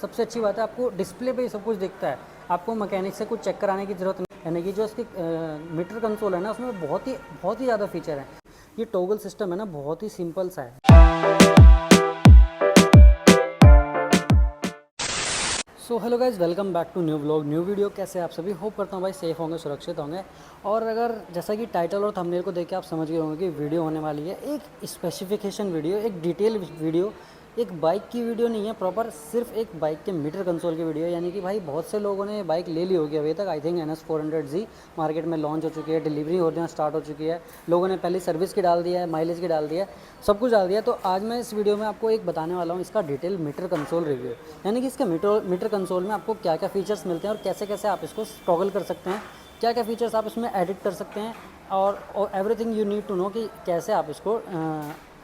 सबसे अच्छी बात है आपको डिस्प्ले पे ही सब कुछ दिखता है, आपको मैकेनिक से कुछ चेक कराने की ज़रूरत नहीं। यानी कि जो इसकी मीटर कंसोल है ना, उसमें बहुत ही ज़्यादा फीचर है। ये टॉगल सिस्टम है ना, बहुत ही सिंपल सा है। So hello guys, welcome back to new vlog, new video. कैसे आप सभी? होप करता हूँ भाई सेफ़ होंगे, सुरक्षित होंगे। और अगर जैसा कि टाइटल और थंबनेल को देख के आप समझ गए होंगे कि वीडियो होने वाली है एक स्पेसिफिकेशन वीडियो, एक डिटेल वीडियो। एक बाइक की वीडियो नहीं है प्रॉपर, सिर्फ एक बाइक के मीटर कंसोल की वीडियो। यानी कि भाई बहुत से लोगों ने बाइक ले ली होगी अभी तक। I think NS 400Z market में लॉन्च हो चुकी है, डिलीवरी होना स्टार्ट हो चुकी है। लोगों ने पहले सर्विस की डाल दिया है, माइलेज की डाल दिया है, सब कुछ डाल दिया। तो आज मैं इस वीडियो में आपको एक बताने वाला हूँ इसका डिटेल मीटर कंसोल रिव्यू। यानी कि इसके मीटर कंसोल में आपको क्या क्या फीचर्स मिलते हैं और कैसे कैसे आप इसको टॉगल कर सकते हैं, क्या क्या फीचर्स आप इसमें एडिट कर सकते हैं, और everything you need to know कि कैसे आप इसको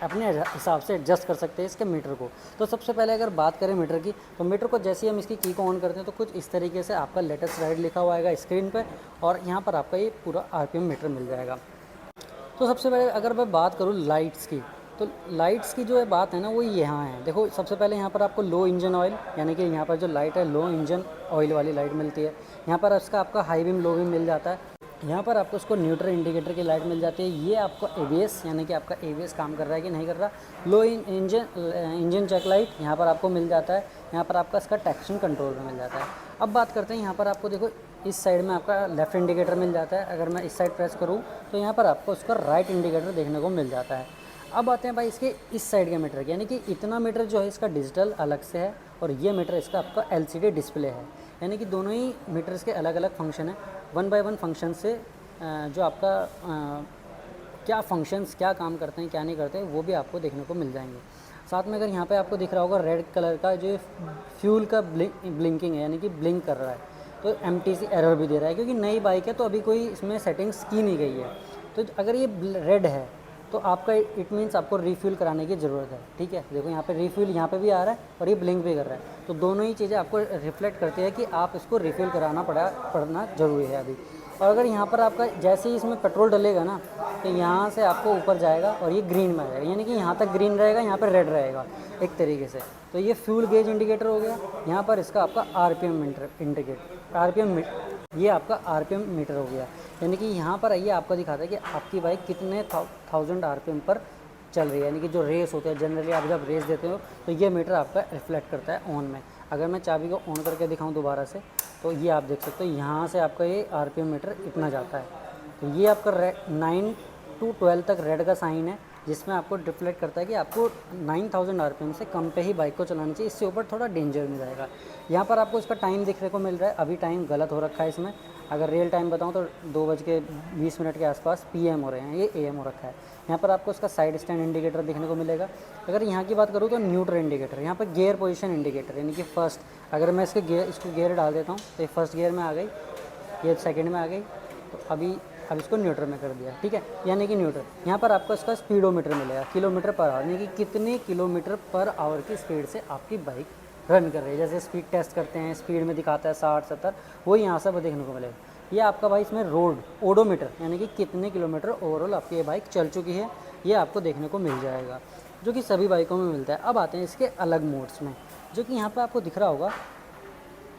अपने हिसाब से एडजस्ट कर सकते हैं इसके मीटर को। तो सबसे पहले अगर बात करें मीटर की, तो मीटर को जैसे ही हम इसकी की को ऑन करते हैं तो कुछ इस तरीके से आपका लेटेस्ट राइड लिखा हुआ आएगा स्क्रीन पर, और यहाँ पर आपका ये पूरा RPM मीटर मिल जाएगा। तो सबसे पहले अगर मैं बात करूँ लाइट्स की, तो लाइट्स की जो है बात है ना, वो यहाँ है। देखो सबसे पहले यहाँ पर आपको लो इंजन ऑयल, यानी कि यहाँ पर जो लाइट है लो इंजन ऑयल वाली लाइट मिलती है। यहाँ पर इसका आपका हाई बीम लो बीम मिल जाता है। यहाँ पर आपको उसको न्यूट्रल इंडिकेटर की लाइट मिल जाती है। ये आपको ABS, यानी कि आपका ABS काम कर रहा है कि नहीं कर रहा। लो इंजन चेक लाइट यहाँ पर आपको मिल जाता है। यहाँ पर आपका इसका ट्रैक्शन कंट्रोल में मिल जाता है। अब बात करते हैं यहाँ पर आपको देखो इस साइड में आपका लेफ़्ट इंडिकेटर मिल जाता है। अगर मैं इस साइड प्रेस करूँ तो यहाँ पर आपको उसका राइट इंडिकेटर देखने को मिल जाता है। अब आते हैं भाई इसके इस साइड के मीटर के, यानी कि इतना मीटर जो है इसका डिजिटल अलग से है, और ये मीटर इसका आपका LCD डिस्प्ले है। यानी कि दोनों ही मीटर्स के अलग अलग फंक्शन है। 1 बाय 1 फंक्शन से जो आपका क्या फंक्शंस क्या काम करते हैं क्या नहीं करते वो भी आपको देखने को मिल जाएंगे। साथ में अगर यहाँ पे आपको दिख रहा होगा रेड कलर का जो फ्यूल का ब्लिंकिंग है, यानी कि ब्लिंक कर रहा है, तो MTC एरर भी दे रहा है, क्योंकि नई बाइक है तो अभी कोई इसमें सेटिंग्स की नहीं गई है। तो अगर ये रेड है तो आपका इट मीन्स आपको रिफ्यूल कराने की ज़रूरत है। ठीक है, देखो यहाँ पे रिफ्यूल यहाँ पे भी आ रहा है और ये ब्लिंक भी कर रहा है। तो दोनों ही चीज़ें आपको रिफ्लेक्ट करती है कि आप इसको रिफ्यूल कराना पड़ना ज़रूरी है अभी। और अगर यहाँ पर आपका जैसे ही इसमें पेट्रोल डलेगा ना, तो यहाँ से आपको ऊपर जाएगा और ये ग्रीन में आ जाएगा, यानी कि यहाँ तक ग्रीन रहेगा, यहाँ पर रेड रहेगा एक तरीके से। तो ये फ्यूल गेज इंडिकेटर हो गया। यहाँ पर इसका आपका RPM ये आपका RPM मीटर हो गया, यानी कि यहाँ पर आइए आपको दिखाता है कि आपकी बाइक कितने 1000 RPM पर चल रही है। यानी कि जो रेस होते हैं जनरली, आप जब रेस देते हो तो ये मीटर आपका रिफ्लेक्ट करता है ऑन में। अगर मैं चाबी को ऑन करके दिखाऊं दोबारा से, तो ये आप देख सकते हो यहाँ से आपका ये RPM मीटर इतना जाता है। तो ये आपका 9 to 12 तक रेड का साइन है, जिसमें आपको रिफ्लेक्ट करता है कि आपको 9000 RPM से कम पे ही बाइक को चलानी चाहिए, इससे ऊपर थोड़ा डेंजर में जाएगा। यहाँ पर आपको इसका टाइम देखने को मिल रहा है। अभी टाइम गलत हो रखा है इसमें, अगर रियल टाइम बताऊँ तो 2:20 के आसपास PM हो रहे हैं, ये AM हो रखा है। यहाँ पर आपको इसका साइड स्टैंड इंडिकेटर देखने को मिलेगा। अगर यहाँ की बात करूँ तो न्यूट्रल इंडिकेटर, यहाँ पर गियर पोजीशन इंडिकेटर, यानी कि फर्स्ट, अगर मैं इसको गियर डाल देता हूँ तो ये फर्स्ट गियर में आ गई, ये सेकंड में आ गई, तो अब इसको न्यूट्रल में कर दिया। ठीक है, यानी कि न्यूट्रल। यहाँ पर आपको इसका स्पीडोमीटर मिलेगा, किलोमीटर पर आवर, यानी कि कितने किलोमीटर पर आवर की स्पीड से आपकी बाइक रन कर रही है। जैसे स्पीड टेस्ट करते हैं, स्पीड में दिखाता है 60-70, वो यहाँ से देखने को मिलेगा। ये आपका भाई इसमें ओडोमीटर, यानी कि कितने किलोमीटर ओवरऑल आपकी ये बाइक चल चुकी है, ये आपको देखने को मिल जाएगा, जो कि सभी बाइकों में मिलता है। अब आते हैं इसके अलग मोड्स में, जो कि यहाँ पर आपको दिख रहा होगा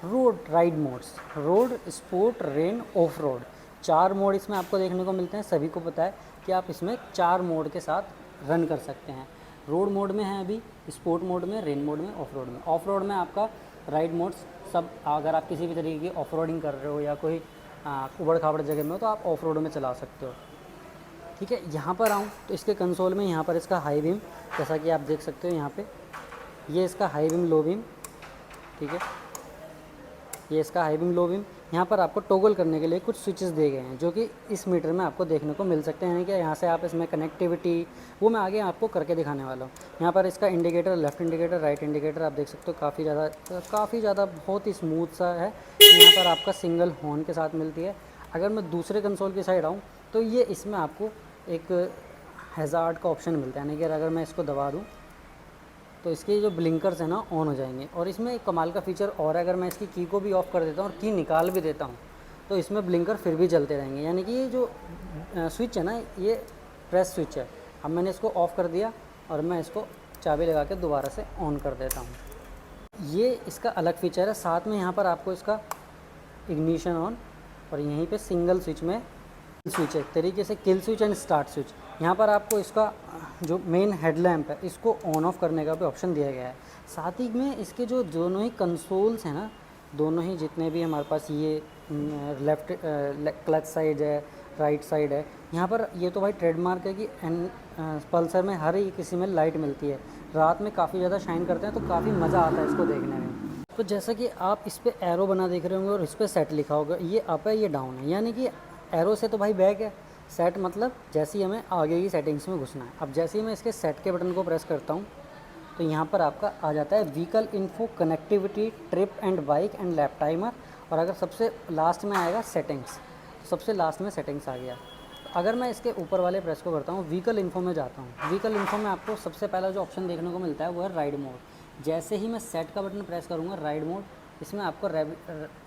road ride modes, road, sport, rain, of road. 4 mode इसमें आपको देखने को मिलते हैं। सभी को पता है कि आप इसमें 4 मोड के साथ रन कर सकते हैं। रोड मोड में है अभी, स्पोर्ट मोड में, रेन मोड में, ऑफ रोड में। ऑफ रोड में आपका राइड मोड्स सब, अगर आप किसी भी तरीके की ऑफ रोडिंग कर रहे हो या कोई उबड़ खाबड़ जगह में हो तो आप ऑफ रोड में चला सकते हो। ठीक है, यहाँ पर आऊँ तो इसके कंसोल में यहाँ पर इसका हाई बीम, जैसा कि आप देख सकते हो यहाँ पे, ये इसका हाई बीम लो बीम। ठीक है, ये इसका हाई बीम लो बीम। यहाँ पर आपको टॉगल करने के लिए कुछ स्विचेस दिए गए हैं, जो कि इस मीटर में आपको देखने को मिल सकते हैं। यानी कि यहाँ से आप इसमें कनेक्टिविटी, वो मैं आगे आपको करके दिखाने वाला हूँ। यहाँ पर इसका indicator, left indicator, right indicator आप देख सकते हो, काफ़ी ज़्यादा बहुत ही स्मूथ सा है। यहाँ पर आपका सिंगल हॉर्न के साथ मिलती है। अगर मैं दूसरे कंसोल की साइड आऊँ तो ये इसमें आपको एक हैज़ार्ड का ऑप्शन मिलता है, यानी कि अगर मैं इसको दबा दूँ तो इसके जो ब्लिंकर्स हैं ना ऑन हो जाएंगे। और इसमें एक कमाल का फीचर और है, अगर मैं इसकी की को भी ऑफ़ कर देता हूँ और की निकाल भी देता हूँ तो इसमें ब्लिंकर फिर भी जलते रहेंगे। यानी कि ये जो स्विच है ना, ये प्रेस स्विच है। अब मैंने इसको ऑफ़ कर दिया और मैं इसको चाबी लगा के दोबारा से ऑन कर देता हूँ। ये इसका अलग फीचर है। साथ में यहाँ पर आपको इसका इग्निशन ऑन और यहीं पे सिंगल स्विच में स्विच है, एक तरीके से kill switch and start switch. यहाँ पर आपको इसका जो मेन हेडलैम्प है इसको ऑन ऑफ करने का भी ऑप्शन दिया गया है। साथ ही में इसके जो दोनों ही कंसोल्स हैं ना, दोनों ही जितने भी हमारे पास ये लेफ़्ट क्लच साइड है, राइट साइड है, यहाँ पर ये तो भाई ट्रेडमार्क है कि पल्सर में हर ही किसी में लाइट मिलती है। रात में काफ़ी ज़्यादा शाइन करते हैं तो काफ़ी मज़ा आता है इसको देखने में। तो जैसा कि आप इस पर एरो बना देख रहे होंगे और इस पर सेट लिखा होगा, ये अप है ये डाउन है, यानी कि एरो से तो भाई बैक है, सेट मतलब जैसे ही हमें आगे की सेटिंग्स में घुसना है। अब जैसे ही मैं इसके सेट के बटन को प्रेस करता हूँ तो यहाँ पर आपका आ जाता है vehicle info, connectivity, trip and bike and lap timer. और अगर सबसे लास्ट में आएगा सेटिंग्स, सबसे लास्ट में सेटिंग्स आ गया। अगर मैं इसके ऊपर वाले प्रेस को करता हूँ, व्हीकल इन्फो में जाता हूँ, व्हीकल इन्फो में आपको सबसे पहला जो ऑप्शन देखने को मिलता है वो है राइड मोड। जैसे ही मैं सेट का बटन प्रेस करूँगा राइड मोड, इसमें आपको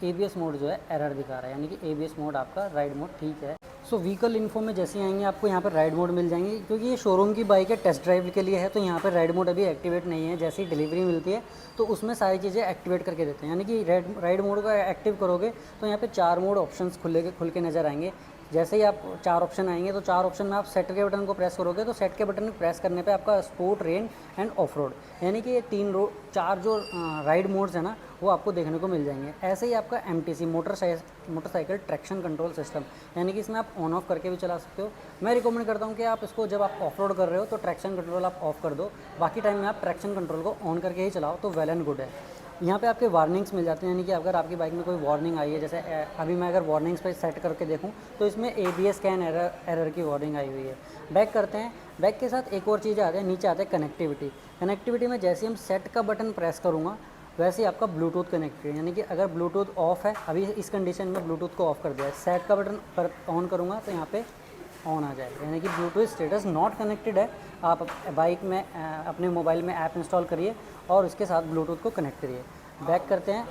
ABS मोड जो है एरर दिखा रहा है, यानी कि ABS मोड आपका राइड मोड ठीक है। सो व्हीकल इन्फो में जैसे ही आएंगे आपको यहाँ पर राइड मोड मिल जाएंगे, क्योंकि ये शोरूम की बाइक है, टेस्ट ड्राइव के लिए है, तो यहाँ पर राइड मोड अभी एक्टिवेट नहीं है। जैसे ही डिलीवरी मिलती है तो उसमें सारी चीज़ें एक्टिवेट करके देते हैं, यानी कि राइड मोड को एक्टिव करोगे तो यहाँ पे 4 मोड ऑप्शंस खुल के नज़र आएंगे। जैसे ही आप 4 ऑप्शन आएंगे तो 4 ऑप्शन में आप सेट के बटन को प्रेस करोगे तो सेट के बटन प्रेस करने पे आपका sport, rain end of road, यानी कि ये 4 जो राइड मोड्स है ना वो आपको देखने को मिल जाएंगे। ऐसे ही आपका MTC, motorcycle traction control system, यानी कि इसमें आप ऑन ऑफ करके भी चला सकते हो। मैं रिकमेंड करता हूँ कि आप इसको जब आप ऑफ रोड कर रहे हो तो ट्रैक्शन कंट्रोल आप ऑफ कर दो, बाकी टाइम में आप ट्रैक्शन कंट्रोल को ऑन करके ही चलाओ तो वेल एंड गुड है। यहाँ पे आपके वार्निंग्स मिल जाते हैं, यानी कि अगर आपकी बाइक में कोई वार्निंग आई है, जैसे अभी मैं अगर वार्निंग्स पे सेट करके देखूँ तो इसमें ABS स्कैन एरर की वार्निंग आई हुई है। बैक करते हैं, बैक के साथ एक और चीज़ आते हैं, नीचे आते हैं कनेक्टिविटी। कनेक्टिविटी में जैसे हम सेट का बटन प्रेस करूँगा वैसे ही आपका ब्लूटूथ कनेक्टेड, यानी कि अगर ब्लूटूथ ऑफ है, अभी इस कंडीशन में ब्लूटूथ को ऑफ कर दिया है, सेट का बटन पर ऑन करूँगा तो यहाँ पे ऑन आ जाएगा, यानी कि ब्लूटूथ स्टेटस नॉट कनेक्टेड है। आप बाइक में अपने मोबाइल में ऐप इंस्टॉल करिए और उसके साथ ब्लूटूथ को कनेक्ट करिए। बैक करते हैं।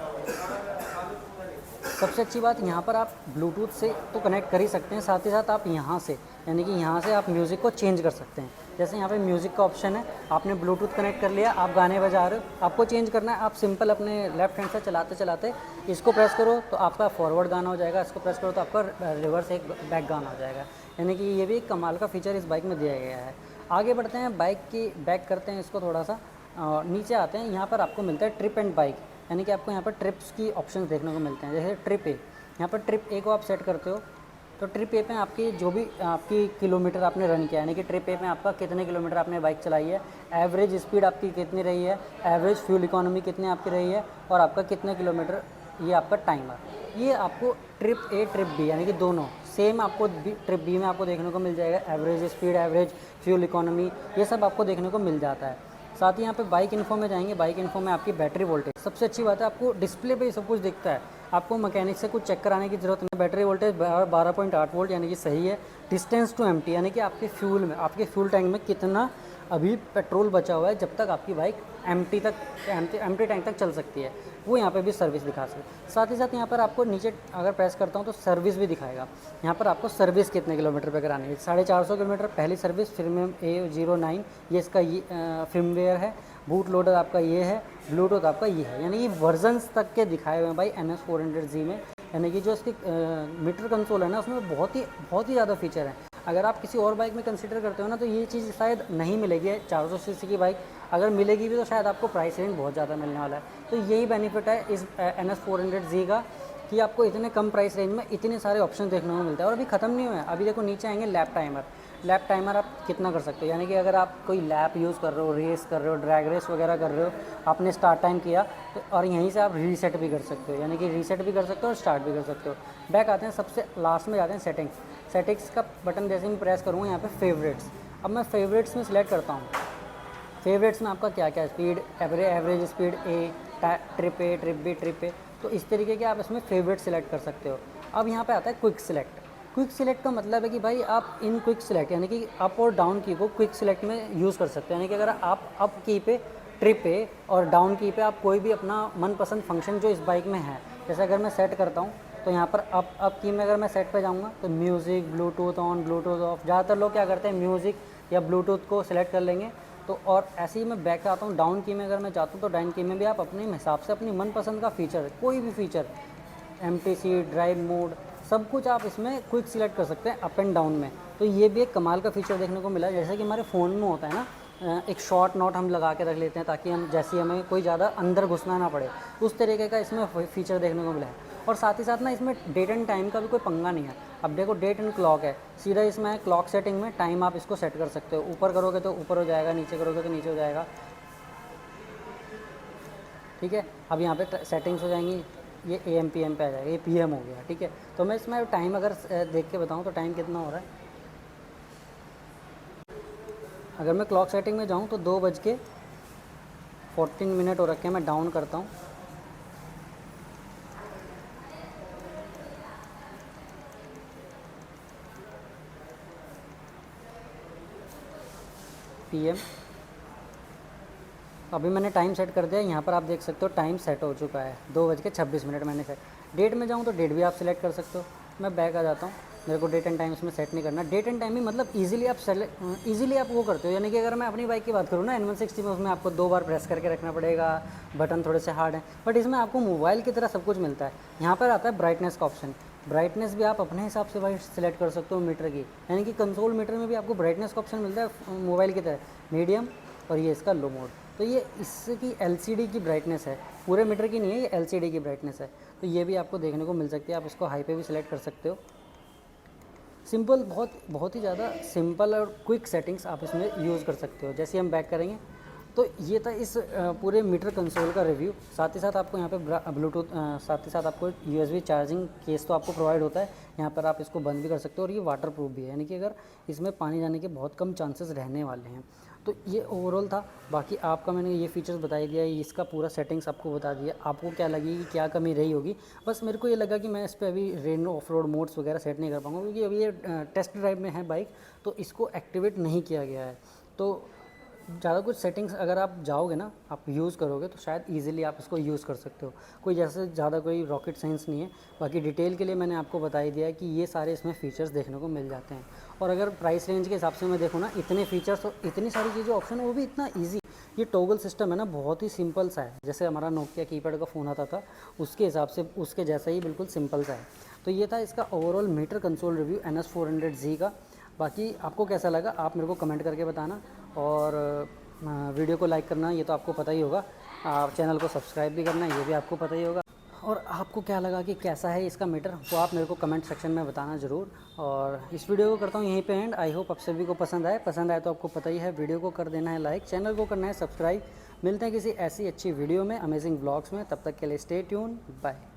सबसे अच्छी बात यहाँ पर आप ब्लूटूथ से तो कनेक्ट कर ही सकते हैं, साथ ही साथ आप यहाँ से, यानी कि यहाँ से आप म्यूज़िक को चेंज कर सकते हैं। जैसे यहाँ पे म्यूज़िक का ऑप्शन है, आपने ब्लूटूथ कनेक्ट कर लिया, आप गाने बजा रहे हो, आपको चेंज करना है, आप सिंपल अपने लेफ्ट हैंड से चलाते चलाते इसको प्रेस करो तो आपका फॉरवर्ड गाना हो जाएगा, इसको प्रेस करो तो आपका रिवर्स एक बैक गाना हो जाएगा। यानी कि ये भी एक कमाल का फीचर इस बाइक में दिया गया है। आगे बढ़ते हैं, बाइक की बैक करते हैं इसको थोड़ा सा, नीचे आते हैं। यहाँ पर आपको मिलता है ट्रिप एंड बाइक, यानी कि आपको यहाँ पर ट्रिप्स की ऑप्शंस देखने को मिलते हैं। जैसे ट्रिप ए, यहाँ पर ट्रिप ए को आप सेट करते हो तो ट्रिप ए पे आपकी जो भी आपकी किलोमीटर आपने रन किया, यानी कि ट्रिप ए पे आपका कितने किलोमीटर आपने बाइक चलाई है, एवरेज स्पीड आपकी कितनी रही है, एवरेज फ्यूल इकोनॉमी कितनी आपकी रही है और आपका कितने किलोमीटर, ये आपका टाइमर, ये आपको ट्रिप ए ट्रिप बी यानी कि दोनों सेम आपको ट्रिप बी में आपको देखने को मिल जाएगा। Average speed, average fuel economy, ये सब आपको देखने को मिल जाता है। साथ ही यहाँ पे बाइक इन्फो में जाएंगे, बाइक इन्फो में आपकी बैटरी वोल्टेज, सबसे अच्छी बात है आपको डिस्प्ले पे सब कुछ दिखता है, आपको मैकेनिक से कुछ चेक कराने की ज़रूरत नहीं। बैटरी वोल्टेज 12.8 वोल्ट यानी कि सही है। डिस्टेंस टू एम्प्टी, यानी कि आपके फ्यूल में, आपके फ्यूल टैंक में कितना अभी पेट्रोल बचा हुआ है जब तक आपकी बाइक एम्प्टी टैंक तक चल सकती है, वो यहाँ पे भी सर्विस दिखा सकते। साथ ही साथ यहाँ पर आपको नीचे अगर प्रेस करता हूँ तो सर्विस भी दिखाएगा। यहाँ पर आपको सर्विस कितने किलोमीटर पे करानी है, 450 किलोमीटर पहली सर्विस, प्रीमियम A09 ये इसका फर्मवेयर है, बूट लोडर आपका ये है, ब्लूटूथ आपका ये है, यानी कि वर्जन्स तक के दिखाए हुए हैं भाई NS400Z में। यानी कि जो इसकी मीटर कंसोल है ना उसमें बहुत ही ज़्यादा फीचर है। अगर आप किसी और बाइक में कंसीडर करते हो ना तो ये चीज़ शायद नहीं मिलेगी। 400 सीसी की बाइक अगर मिलेगी भी तो शायद आपको प्राइस रेंज बहुत ज़्यादा मिलने वाला है। तो यही बेनिफिट है इस NS400Z का कि आपको इतने कम प्राइस रेंज में इतने सारे ऑप्शन देखने को मिलता है। और अभी ख़त्म नहीं हुआ है, अभी देखो नीचे आएंगे लैप टाइमर। लैप टाइमर आप कितना कर सकते हो, यानी कि अगर आप कोई लैप यूज़ कर रहे हो, रेस कर रहे हो, ड्रैग रेस वगैरह कर रहे हो, आपने स्टार्ट टाइम किया तो और यहीं से आप रीसेट भी कर सकते हो, यानी कि रीसेट भी कर सकते हो और स्टार्ट भी कर सकते हो। बैक आते हैं, सबसे लास्ट में जाते हैं सेटिंग्स का बटन जैसे मैं प्रेस करूँगा यहाँ पे फेवरेट्स। अब मैं फेवरेट्स में सिलेक्ट करता हूँ, फेवरेट्स में आपका क्या क्या speed, average speed, trip A, trip B, trip A, तो इस तरीके के आप इसमें फेवरेट सिलेक्ट कर सकते हो। अब यहाँ पे आता है क्विक सिलेक्ट। क्विक सिलेक्ट का मतलब है कि भाई आप इन क्विक सिलेक्ट यानी कि अप और डाउन की को क्विक सिलेक्ट में यूज़ कर सकते हो। यानी कि अगर आप अप की पे ट्रिप पे और डाउन की पे आप कोई भी अपना मनपसंद फंक्शन जो इस बाइक में है, जैसे अगर मैं सेट करता हूँ तो यहाँ पर अप की में अगर मैं सेट पे जाऊँगा तो music, Bluetooth on, Bluetooth of, ज़्यादातर लोग क्या करते हैं म्यूज़िक या ब्लूटूथ को सिलेक्ट कर लेंगे तो और ऐसे ही मैं बैक आता हूँ डाउन की में, अगर मैं चाहता हूँ तो डाउन की में भी आप अपने हिसाब से अपनी मनपसंद का फीचर, कोई भी फीचर, MTC, ड्राइव मोड, सब कुछ आप इसमें क्विक सिलेक्ट कर सकते हैं अप एंड डाउन में। तो ये भी एक कमाल का फीचर देखने को मिला है। जैसे कि हमारे फ़ोन में होता है ना, एक शॉर्ट नोट हम लगा के रख लेते हैं ताकि हम, जैसे हमें कोई ज़्यादा अंदर घुसना ना पड़े, उस तरीके का इसमें फीचर देखने को मिला है। और साथ ही साथ ना इसमें डेट एंड टाइम का भी कोई पंगा नहीं है। अब देखो डेट एंड क्लॉक है, सीधा इसमें क्लॉक सेटिंग में टाइम आप इसको सेट कर सकते हो। ऊपर करोगे तो ऊपर हो जाएगा, नीचे करोगे तो नीचे हो जाएगा, ठीक है। अब यहाँ पे सेटिंग्स हो जाएंगी, ये AM PM पे आ जाएगा, ये PM हो गया, ठीक है। तो मैं इसमें टाइम अगर देख के बताऊँ तो टाइम कितना हो रहा है, अगर मैं क्लॉक सेटिंग में जाऊँ तो 2:14 हो रखे हैं। मैं डाउन करता हूँ, PM। अभी मैंने टाइम सेट कर दिया, यहाँ पर आप देख सकते हो टाइम सेट हो चुका है, 2:26 मैंने सेट। डेट में जाऊँ तो डेट भी आप सिलेक्ट कर सकते हो। मैं बैक आ जाता हूँ, मेरे को डेट एंड टाइम इसमें सेट नहीं करना। डेट एंड टाइम ही मतलब इजीली आप वो करते हो। यानी कि अगर मैं अपनी बाइक की बात करूँ ना, N160 में, उसमें आपको 2 बार प्रेस करके रखना पड़ेगा, बटन थोड़े से हार्ड हैं, बट इसमें आपको मोबाइल की तरह सब कुछ मिलता है। यहाँ पर आता है ब्राइटनेस का ऑप्शन, ब्राइटनेस भी आप अपने हिसाब से भाई सिलेक्ट कर सकते हो मीटर की। यानी कि कंसोल मीटर में भी आपको ब्राइटनेस का ऑप्शन मिलता है मोबाइल की तरह, मीडियम और ये इसका लो मोड। तो ये इसकी LCD की ब्राइटनेस है, पूरे मीटर की नहीं है, ये LCD की ब्राइटनेस है। तो ये भी आपको देखने को मिल सकती है। आप इसको हाई पे भी सिलेक्ट कर सकते हो। सिंपल, बहुत ही ज़्यादा सिंपल और क्विक सेटिंग्स आप इसमें यूज़ कर सकते हो। जैसे हम बैक करेंगे तो ये था इस पूरे मीटर कंसोल का रिव्यू। साथ ही साथ आपको यहाँ पे ब्लूटूथ, साथ ही साथ आपको USB चार्जिंग केस तो आपको प्रोवाइड होता है। यहाँ पर आप इसको बंद भी कर सकते हो और ये वाटर प्रूफ भी है, यानी कि अगर इसमें पानी जाने के बहुत कम चांसेस रहने वाले हैं। तो ये ओवरऑल था। बाकी आपका मैंने ये फीचर्स बता ही दिया, इसका पूरा सेटिंग्स आपको बता दिया। आपको क्या लगी कि क्या कमी रही होगी, बस मेरे को ये लगा कि मैं इस पर अभी रेन ऑफ रोड मोड्स वगैरह सेट नहीं कर पाऊँगा, क्योंकि अभी ये टेस्ट ड्राइव में है बाइक, तो इसको एक्टिवेट नहीं किया गया है। तो ज़्यादा कुछ सेटिंग्स अगर आप जाओगे ना, आप यूज़ करोगे तो शायद इजीली आप इसको यूज़ कर सकते हो। कोई जैसे ज़्यादा कोई रॉकेट साइंस नहीं है। बाकी डिटेल के लिए मैंने आपको बता ही दिया है कि ये सारे इसमें फ़ीचर्स देखने को मिल जाते हैं। और अगर प्राइस रेंज के हिसाब से मैं देखूँ ना, इतने फ़ीचर्स और इतनी सारी चीज़ें ऑप्शन, वो भी इतना ईजी। ये टॉगल सिस्टम है ना, बहुत ही सिंपल सा है। जैसे हमारा नोकिया कीपैड का फ़ोन आता था, उसके हिसाब से उसके जैसा ही बिल्कुल सिंपल सा है। तो ये था इसका overall meter console review NS400Z का। बाकी आपको कैसा लगा आप मेरे को कमेंट करके बताना, और वीडियो को लाइक करना, ये तो आपको पता ही होगा। आप चैनल को सब्सक्राइब भी करना, ये भी आपको पता ही होगा। और आपको क्या लगा कि कैसा है इसका मीटर, वो आप मेरे को कमेंट सेक्शन में बताना ज़रूर। और इस वीडियो को करता हूँ यहीं पे एंड। आई होप आप सभी को पसंद आए तो आपको पता ही है, वीडियो को कर देना है लाइक, चैनल को करना है सब्सक्राइब। मिलते हैं किसी ऐसी अच्छी वीडियो में, अमेजिंग ब्लॉग्स में। तब तक के लिए स्टे ट्यून, बाय।